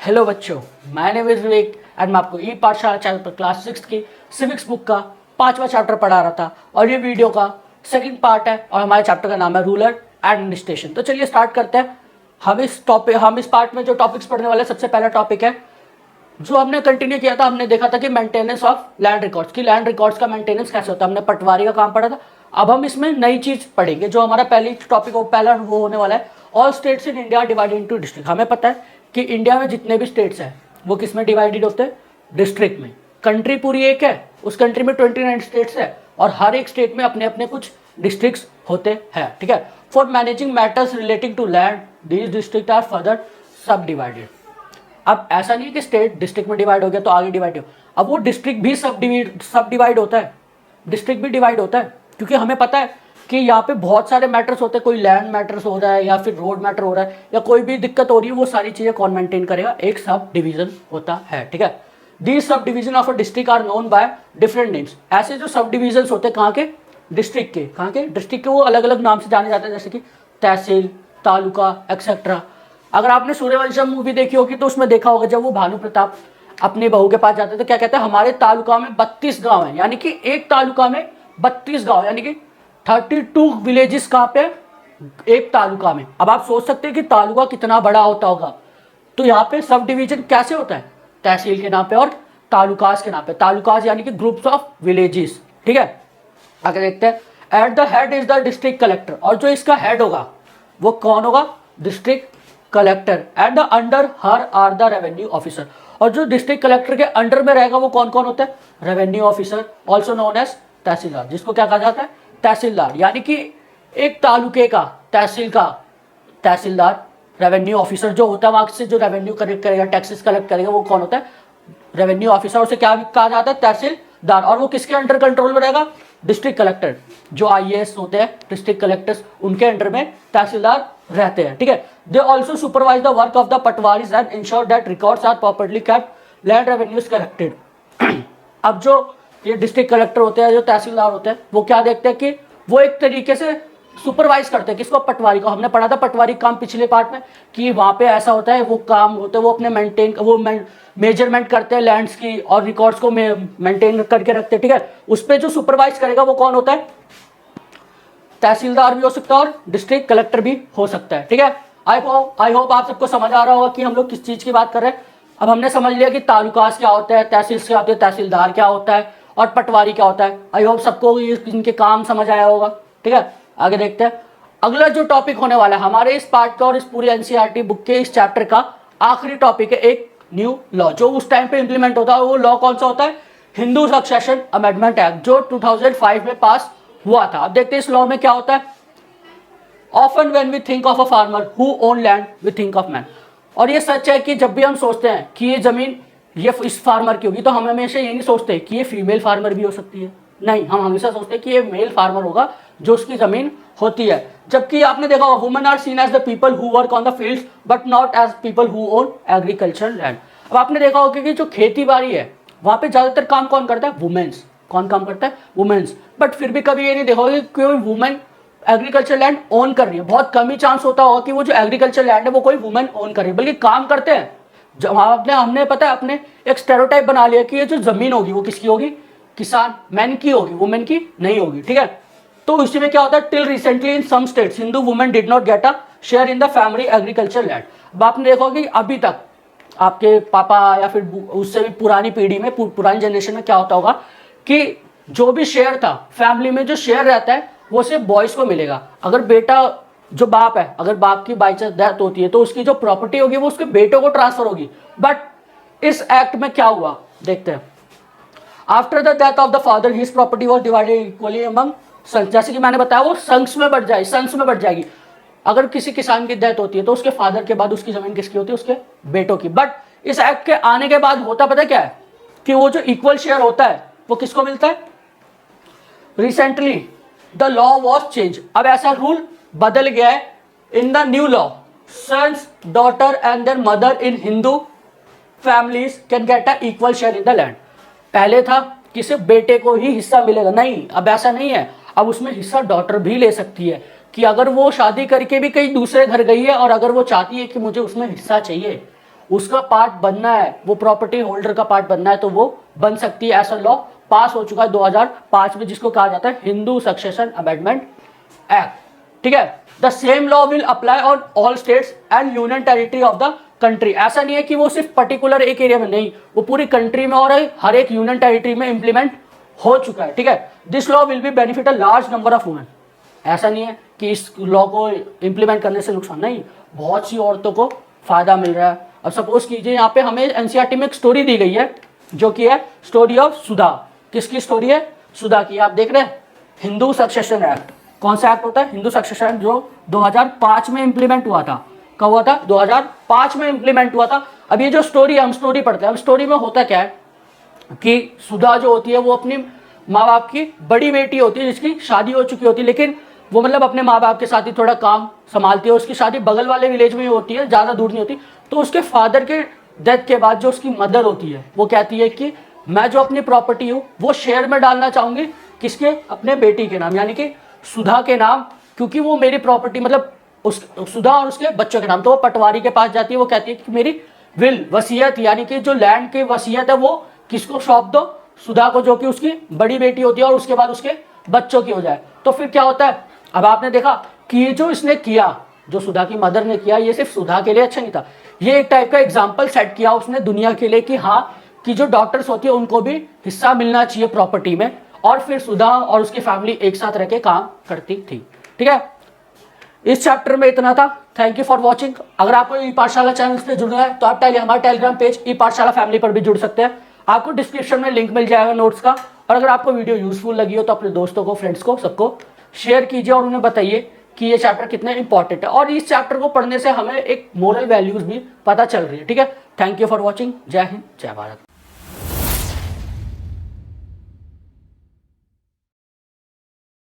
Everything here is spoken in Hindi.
हेलो बच्चों, मैं नेम इज विवेक एंड मैं आपको ई पाठशाला चैनल पर क्लास 6 की सिविक्स बुक का 5वां चैप्टर पढ़ा रहा था और ये वीडियो का सेकंड पार्ट है और हमारे चैप्टर का नाम है रूरल एडमिनिस्ट्रेशन। तो चलिए स्टार्ट करते हैं। हम इस पार्ट में जो टॉपिक्स पढ़ने वाले हैं, सबसे पहला टॉपिक है जो हमने कंटिन्यू किया था। हमने देखा था कि मेंटेनेंस ऑफ लैंड रिकॉर्ड्स की लैंड रिकॉर्ड्स का मेंटेनेंस कैसे होता है। हमने पटवारी का काम पढ़ा था। अब हम इसमें नई चीज पढ़ेंगे जो हमारा पहली टॉपिक पहला वो होने वाला है, all states in India divided into district. हमें पता है कि इंडिया में जितने भी स्टेट्स हैं वो किस में डिवाइडेड होते हैं, डिस्ट्रिक्ट में। कंट्री पूरी एक है, उस कंट्री में 29 स्टेट्स है और हर एक स्टेट में अपने अपने कुछ डिस्ट्रिक्ट्स होते हैं। ठीक है। For managing matters relating to land these district are further subdivided. अब ऐसा नहीं है कि स्टेट डिस्ट्रिक्ट में डिवाइड हो गया तो आगे डिवाइड हो, अब वो डिस्ट्रिक्ट भी सब डिवाइड होता है, डिस्ट्रिक्ट भी डिवाइड होता है। क्योंकि हमें पता है कि यहाँ पे बहुत सारे मैटर्स होते हैं, कोई लैंड मैटर्स हो रहा है या फिर रोड मैटर हो रहा है या कोई भी दिक्कत हो रही है, वो सारी चीजें कौन मेंटेन करेगा, एक सब डिवीजन होता है। ठीक है। These subdivision of a district are known by different names. ऐसे जो सब डिवीजन होते हैं कहाँ के, डिस्ट्रिक्ट के, कहाँ के डिस्ट्रिक्ट के, वो अलग अलग नाम से जाने जाते हैं, जैसे कि तहसील, तालुका एक्सेट्रा। अगर आपने सूर्यवंशम मूवी देखी होगी तो उसमें देखा होगा जब वो भानु प्रताप अपनी बहू के पास जाते तो क्या कहते हैं, हमारे तालुका में 32 गांव हैं, यानी कि एक तालुका में 32 गांव, यानी कि 32 विलेजेस कहाँ पे, एक तालुका में। अब आप सोच सकते हैं कि तालुका कितना बड़ा होता होगा। तो यहाँ पे सब डिवीजन कैसे होता है, तहसील के नाम पे और तालुकास के नाम पे। तालुकास यानी कि ग्रुप्स ऑफ विलेजेस। ठीक है। आगे देखते हैं। At the head is the district collector, और जो इसका हेड होगा वो कौन होगा, district collector. At the under her are the revenue officer, और जो डिस्ट्रिक्ट कलेक्टर के अंडर में रहेगा वो कौन कौन होता है, revenue officer, also known as tahsildar, जिसको क्या कहा जाता है, तहसीलदार। यानी कि एक तालुके का तहसील का तहसीलदार, रेवेन्यू ऑफिसर जो होता है वहां से जो रेवेन्यू कलेक्ट करेगा, टैक्सेस कलेक्ट करेगा, वो कौन होता है, रेवेन्यू ऑफिसर। उसे क्या कहा जाता है, तहसीलदार। और वो किसके अंडर कंट्रोल में रहेगा, डिस्ट्रिक्ट कलेक्टर। जो आईएएस होते हैं डिस्ट्रिक्ट कलेक्टर्स, उनके अंडर में तहसीलदार रहते हैं। ठीक है। They also supervise the work of the patwaris and ensure that records are properly kept, land revenues collected. अब जो ये डिस्ट्रिक्ट कलेक्टर होते हैं, जो तहसीलदार होते हैं, वो क्या देखते हैं कि वो एक तरीके से सुपरवाइज करते हैं किसको, पटवारी को। हमने पढ़ा था पटवारी काम पिछले पार्ट में कि वहां पे ऐसा होता है, वो काम होते हैं, वो अपने मेजरमेंट करते हैं लैंड्स की और रिकॉर्ड्स को मेंटेन करके रखते हैं। ठीक है। उस पर जो सुपरवाइज करेगा वो कौन होता है, तहसीलदार भी हो सकता है और डिस्ट्रिक्ट कलेक्टर भी हो सकता है। ठीक है। आई होप आप सबको समझ आ रहा होगा कि हम लोग किस चीज की बात कर रहे हैं। अब हमने समझ लिया कि तालुकास क्या होता है, तहसील क्या होती है, तहसीलदार क्या होता है और पटवारी क्या होता है। आई होप सबको इनके काम समझ आया होगा। ठीक है। आगे देखते हैं। अगला जो टॉपिक होने वाला है हमारे इस पार्ट का और इस पूरी एनसीईआरटी बुक के इस चैप्टर का आखिरी टॉपिक है, एक न्यू लॉ जो उस टाइम पे इंप्लीमेंट होता है। वो लॉ कौन सा होता है, हिंदू सक्सेशन अमेंडमेंट एक्ट, जो 2005 में पास हुआ था। अब देखते हैं इस लॉ में क्या होता है। Often when we think of a farmer who own land we think of man. और ये सच है कि जब भी हम सोचते हैं कि ये जमीन ये इस फार्मर की होगी तो हम हमेशा ये नहीं सोचते कि ये फीमेल फार्मर भी हो सकती है। नहीं, हम हमेशा सोचते हैं कि ये मेल फार्मर होगा जो उसकी जमीन होती है। जबकि आपने देखा होगा women are seen as the people who work on the fields but not as people who own agriculture land. अब आपने देखा होगा कि जो खेती बाड़ी है वहां पे ज्यादातर काम कौन करता है, वुमेन्स। कौन काम करता है, वुमेन्स। बट फिर भी कभी ये नहीं देखा होगा कि कोई वुमेन एग्रीकल्चर लैंड ओन कर रही है। बहुत कम ही चांस होता होगा कि वो जो एग्रीकल्चर लैंड है वो कोई वुमेन ओन कर रही है, बल्कि काम करते हैं। जब हमने पता है अपने एक स्टेरियोटाइप बना लिया कि ये जो जमीन होगी वो किसकी होगी, किसान मैन की होगी, वुमेन की नहीं होगी। ठीक है। तो इसी में क्या होता है, till recently in some states Hindu women did not get a share in the family agriculture land. अब आपने देखा कि अभी तक आपके पापा या फिर उससे भी पुरानी पीढ़ी में, पुरानी जनरेशन में क्या होता होगा कि जो भी शेयर था फैमिली में, जो शेयर रहता है वो सिर्फ बॉयज को मिलेगा। अगर बेटा जो बाप है, अगर बाप की बाई चांस डेथ होती है तो उसकी जो प्रॉपर्टी होगी वो उसके बेटों को ट्रांसफर होगी। बट इस एक्ट में क्या हुआ देखते हैं। After the death of the father his property was divided equally among sons. जैसे कि मैंने बताया वो सन्स में बढ़ जाएगी। अगर किसी किसान की डेथ होती है तो उसके फादर के बाद उसकी जमीन किसकी होती है, उसके बेटों की। बट इस एक्ट के आने के बाद होता पता क्या है कि वो जो इक्वल शेयर होता है वो किसको मिलता है, recently the law was change. अब ऐसा रूल बदल गया है in the new law, sons daughter and their mother in Hindu families can get a equal share in the land. पहले था कि सिर्फ बेटे को ही हिस्सा मिलेगा, नहीं अब ऐसा नहीं है। अब उसमें हिस्सा डॉटर भी ले सकती है कि अगर वो शादी करके भी कहीं दूसरे घर गई है और अगर वो चाहती है कि मुझे उसमें हिस्सा चाहिए उसका पार्ट बनना है, वो प्रॉपर्टी होल्डर का पार्ट बनना है, तो वो बन सकती है। ऐसा लॉ पास हो चुका है 2005 में, जिसको कहा जाता है हिंदू सक्सेशन अमेंडमेंट एक्ट। ठीक है, the same law will apply on all states and union territory of the country. ऐसा नहीं है कि वो सिर्फ पर्टिकुलर एक एरिया में, नहीं, वो पूरी कंट्री में और हर एक यूनियन टेरिटरी में इंप्लीमेंट हो चुका है। ठीक है, this law will be benefit a large number of women. ऐसा नहीं है कि इस लॉ को इंप्लीमेंट करने से नुकसान, नहीं, बहुत सी औरतों को फायदा मिल रहा है। अब सपोज कीजिए यहाँ पे हमें एनसीईआरटी में एक स्टोरी दी गई है, जो कि है स्टोरी ऑफ सुधा। किसकी स्टोरी है? सुधा की। आप देख रहे हैं हिंदू सक्सेशन एक्ट। कौन सा एक्ट होता है? हिंदू सक्सेशन एक्ट, जो 2005 में इंप्लीमेंट हुआ था। कब हुआ था? 2005 में इंप्लीमेंट हुआ था। अब ये जो स्टोरी है, हम स्टोरी पढ़ते हैं। अब स्टोरी में होता क्या है कि सुधा जो होती है वो अपनी माँ बाप की बड़ी बेटी होती है, जिसकी शादी हो चुकी होती है, लेकिन वो मतलब अपने माँ बाप के साथ ही थोड़ा काम संभालती है। उसकी शादी बगल वाले विलेज में ही होती है, ज़्यादा दूर नहीं होती। तो उसके फादर के डेथ के बाद जो उसकी मदर होती है, वो कहती है कि मैं जो अपनी प्रॉपर्टी हूँ वो शेयर में डालना चाहूँगी। किसके? अपने बेटी के नाम, यानी कि सुधा के नाम, क्योंकि वो मेरी प्रॉपर्टी, मतलब उस सुधा और उसके बच्चों के नाम। तो वो पटवारी के पास जाती है, वो कहती है कि मेरी विल, वसीयत, यानी कि जो लैंड की वसीयत है वो किसको सौंप दो? सुधा को, जो कि उसकी बड़ी बेटी होती है और उसके बाद उसके बच्चों की हो जाए। तो फिर क्या होता है? अब आपने देखा कि ये जो इसने किया, जो सुधा की मदर ने किया, ये सिर्फ सुधा के लिए अच्छा नहीं था, ये एक टाइप का एग्जाम्पल सेट किया उसने दुनिया के लिए कि हाँ, कि जो डॉक्टर्स होती है उनको भी हिस्सा मिलना चाहिए प्रॉपर्टी में। और फिर सुधा और उसकी फैमिली एक साथ रह के काम करती थी। ठीक है, इस चैप्टर में इतना था। Thank you for watching. अगर आपको ई पाठशाला चैनल से जुड़ना है तो आप हमारे टेलीग्राम पेज ई पाठशाला फैमिली पर भी जुड़ सकते हैं। आपको डिस्क्रिप्शन में लिंक मिल जाएगा नोट्स का। और अगर आपको वीडियो यूजफुल लगी हो तो अपने दोस्तों को, फ्रेंड्स को, सबको शेयर कीजिए और उन्हें बताइए कि ये चैप्टर कितना इंपॉर्टेंट है। और इस चैप्टर को पढ़ने से हमें एक मोरल वैल्यूज भी पता चल रही है। ठीक है, थैंक यू फॉर वॉचिंग। जय हिंद, जय भारत।